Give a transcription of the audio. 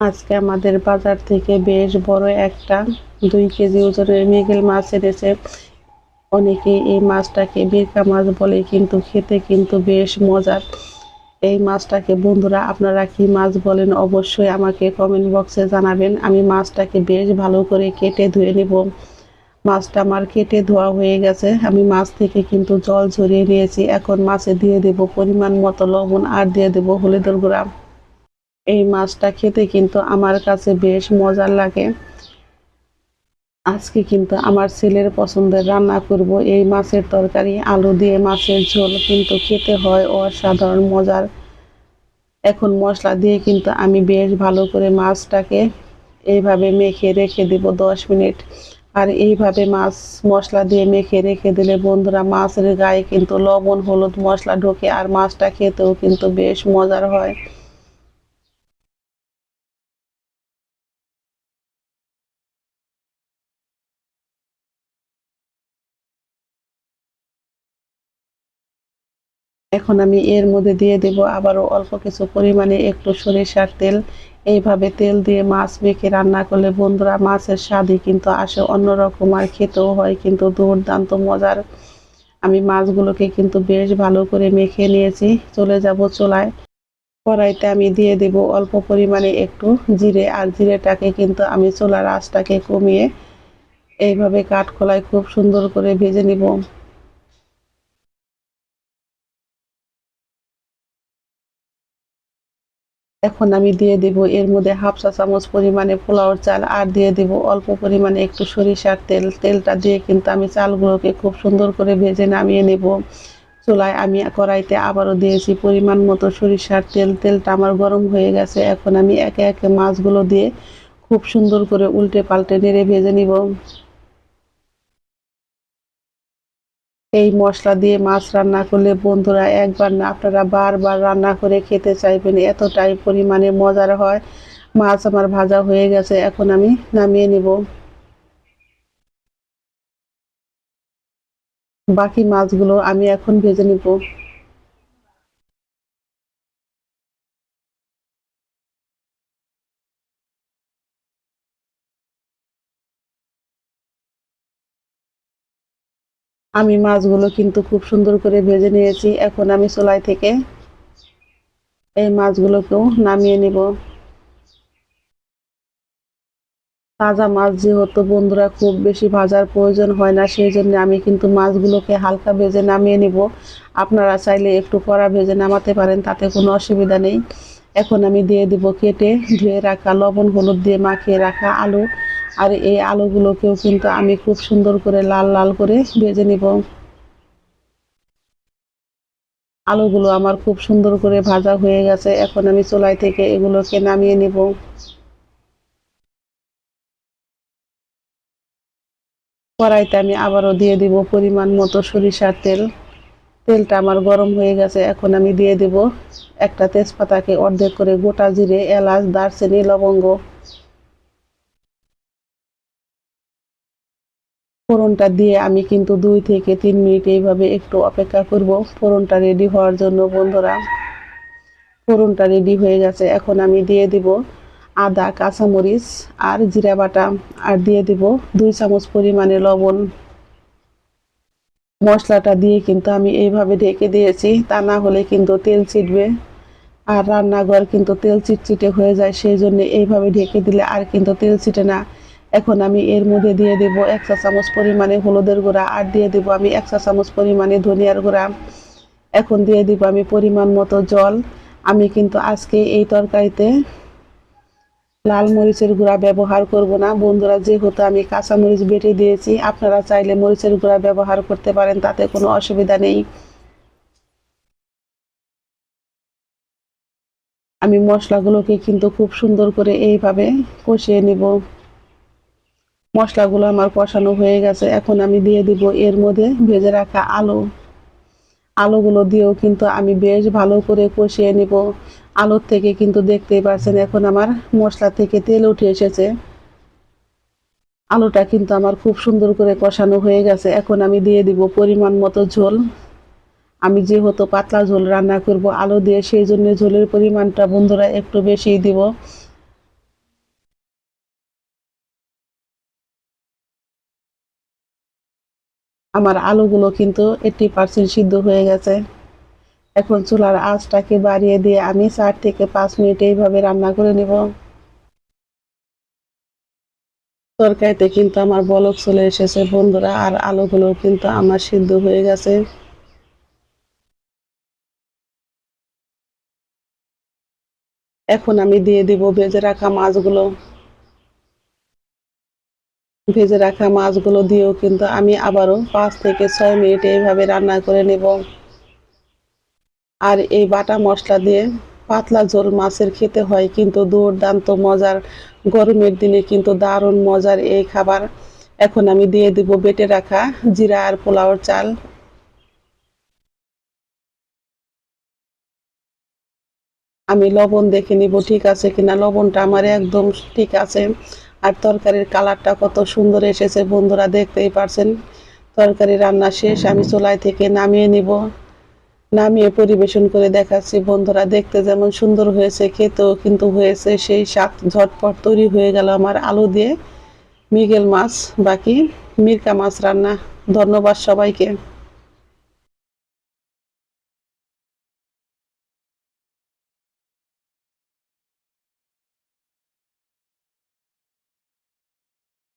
আজকে আমাদের বাজার থেকে বেশ বড় একটা 2 কেজি ওজনের মৃগেল মাছ এনেছে। অনেকে এই মাছটাকে বিরকা মাছ বলে, কিন্তু খেতে কিন্তু বেশ মজার। এই মাছটাকে বন্ধুরা আপনারা কি মাছ বলেন অবশ্যই আমাকে কমেন্ট বক্সে জানাবেন। আমি মাছটাকে বেশ ভালো করে কেটে ধুয়ে নেব। মাছটা আমার কেটে ধোয়া হয়ে গেছে। আমি মাছ থেকে কিন্তু জল ঝরিয়ে নিয়েছি। এখন মাছে দিয়ে দেব পরিমাণ মতো লবণ আর দিয়ে দেব হলুদের গুঁড়া। এই মাছটা খেতে কিন্তু আমার কাছে বেশ মজার লাগে। আজকে কিন্তু আমার ছেলের পছন্দের রান্না করব এই মাছের তরকারি, আলু দিয়ে মাছের ঝোল কিন্তু খেতে হয় অসাধারণ মজার। এখন মশলা দিয়ে কিন্তু আমি বেশ ভালো করে মাছটাকে এইভাবে মেখে রেখে দেব 10 মিনিট। আর এইভাবে মাছ মশলা দিয়ে মেখে রেখে দিলে বন্ধুরা মাছের গায়ে কিন্তু লবণ হলুদ মশলা ঢোকে, আর মাছটা খেতেও কিন্তু বেশ মজার হয়। এখন আমি এর মধ্যে দিয়ে দেব আবারও অল্প কিছু পরিমাণে একটু সরিষার তেল। এইভাবে তেল দিয়ে মাছ মেখে রান্না করলে বন্ধুরা মাছের স্বাদই কিন্তু আসে অন্যরকম, আর খেতেও হয় কিন্তু দুর্দান্ত মজার। আমি মাছগুলোকে কিন্তু বেশ ভালো করে মেখে নিয়েছি। চলে যাব চুলায়। কড়াইতে আমি দিয়ে দেব অল্প পরিমাণে একটু জিরে, আর জিরেটাকে কিন্তু আমি চুলার আঁচটাকে কমিয়ে এইভাবে কাঠখোলায় খুব সুন্দর করে ভেজে নিব। এখন আমি দিয়ে দেব এর মধ্যে হাফ চা চামচ পরিমাণে পোলাওর চাল, আর দিয়ে দেব অল্প পরিমাণে একটু সরিষার তেল। তেলটা দিয়ে কিন্তু আমি চালগুলোকে খুব সুন্দর করে ভেজে নামিয়ে নেব। চুলায় আমি কড়াইতে আবারও দিয়েছি পরিমাণ মতো সরিষার তেল। তেলটা আমার গরম হয়ে গেছে। এখন আমি একে একে মাছগুলো দিয়ে খুব সুন্দর করে উল্টে পাল্টে নেড়ে ভেজে নিব। এই মশলা দিয়ে মাছ রান্না করলে বন্ধুরা একবার না আপনারা বারবার রান্না করে খেতে চাইবেন, এতটাই পরিমাণে মজার হয়। মাছ আমার ভাজা হয়ে গেছে, এখন আমি নামিয়ে নিব। বাকি মাছগুলো আমি এখন ভেজে নিব। আমি মাছগুলো কিন্তু খুব সুন্দর করে ভেজে নিয়েছি। এখন আমি চুলাই থেকে এই মাছগুলোকেও নামিয়ে নিব। তাজা মাছ যেহেতু বন্ধুরা খুব বেশি ভাজার প্রয়োজন হয় না, সেই জন্য আমি কিন্তু মাছগুলোকে হালকা ভেজে নামিয়ে নিব। আপনারা চাইলে একটু কড়া ভেজে নামাতে পারেন, তাতে কোনো অসুবিধা নেই। এখন আমি দিয়ে দিব কেটে ধুয়ে রাখা লবণ হলুদ দিয়ে মাখিয়ে রাখা আলু। আর এই আলুগুলোকেও কিন্তু আমি খুব সুন্দর করে লাল লাল করে ভেজে নিব। আলুগুলো আমার খুব সুন্দর করে ভাজা হয়ে গেছে। এখন আমি চুলাই থেকে এগুলোকে নামিয়ে নিব। কড়াইতে আমি আবারও দিয়ে দিব পরিমাণ মতো সরিষার তেল। তেলটা আমার গরম হয়ে গেছে। এখন আমি দিয়ে দেব একটা তেজপাতাকে অর্ধেক করে, গোটা জিরে এলাচ দারচিনি লবঙ্গ। ফোড়নটা দিয়ে আমি কিন্তু 2 থেকে 3 মিনিট এইভাবে একটু অপেক্ষা করব ফোড়নটা রেডি হওয়ার জন্য বন্ধুরা। ফোড়নটা রেডি হয়ে গেছে। এখন আমি দিয়ে দিব আদা কাঁচামরিচ আর জিরা বাটা, আর দিয়ে দিব 2 চামচ পরিমাণে লবণ। মশলাটা দিয়ে কিন্তু আমি এইভাবে ঢেকে দিয়েছি, তা না হলে কিন্তু তেল ছিটবে। আর রান্নাঘর কিন্তু তেল চিটচিটে হয়ে যায়, সেই জন্য এইভাবে ঢেকে দিলে আর কিন্তু তেল ছিটে না। এখন আমি এর মধ্যে দিয়ে দেব 1 চা চামচ পরিমাণে হলুদের গুঁড়া, আর দিয়ে দেব আমি 1 চা চামচ পরিমাণে ধনিয়ার গুঁড়া। এখন দিয়ে দিব আমি পরিমাণ মতো জল। আমি কিন্তু আজকে এই তরকারিতে লাল মরিচের গুঁড়া ব্যবহার করব না বন্ধুরা, যেহেতু আমি কাঁচা মরিচ বেটে দিয়েছি। আপনারা চাইলে মরিচের গুঁড়া ব্যবহার করতে পারেন, তাতে কোনো অসুবিধা নেই। আমি মশলাগুলোকে কিন্তু খুব সুন্দর করে এইভাবে কষিয়ে নিব। মশলাগুলো আমার কষানো হয়ে গেছে। এখন আমি দিয়ে দিব এর মধ্যে ভেজে রাখা আলু। আলুগুলো দিয়েও কিন্তু আমি বেশ ভালো করে কষিয়ে নিব। আলুর থেকে কিন্তু দেখতেই পাচ্ছেন এখন আমার মশলা থেকে তেল উঠে এসেছে। আলুটা কিন্তু আমার খুব সুন্দর করে কষানো হয়ে গেছে। এখন আমি দিয়ে দিব পরিমাণ মতো ঝোল। আমি যেহেতু পাতলা ঝোল রান্না করব আলু দিয়ে, সেই জন্য ঝোলের পরিমাণটা বন্ধুরা একটু বেশিই দিব। আমার আলুগুলো কিন্তু 80% সিদ্ধ হয়ে গেছে। এখন চুলার আঁচটাকে বাড়িয়ে দিয়ে আমি 4 থেকে 5 মিনিট এইভাবে রান্না করে নিব। তরকারিতে কিন্তু আমার বলক চলে এসেছে বন্ধুরা, আর আলুগুলো কিন্তু আমার সিদ্ধ হয়ে গেছে। এখন আমি দিয়ে দিব ভেজে রাখা মাছগুলো। ভেজে রাখা মাছগুলো দিয়েও কিন্তু আমি আবারও 5 থেকে 6 মিনিট এইভাবে রান্না করে নেব। আর এই বাটা মশলা দিয়ে পাতলা ঝোল মাছের খেতে হয় কিন্তু দুর্দান্ত মজার। গরমের দিনে কিন্তু দারুণ মজার এই খাবার। এখন আমি দিয়ে দিব বেটে রাখা জিরা আর পোলাওর চাল। আমি লবণ দেখে নিব ঠিক আছে কিনা, লবণটা আমার একদম ঠিক আছে। আর তরকারির কালারটা কত সুন্দর এসেছে বন্ধুরা, দেখতেই পারছেন। তরকারি রান্না শেষ, আমি চুলাই থেকে নামিয়ে নিব। নামিয়ে পরিবেশন করে দেখাচ্ছি বন্ধুরা, দেখতে যেমন সুন্দর হয়েছে খেতেও কিন্তু হয়েছে সেই স্বাদ। ঝটপট তৈরি হয়ে গেল আমার আলু দিয়ে মৃগেল মাছ, বাকি মিরকা মাছ রান্না। ধন্যবাদ সবাইকে।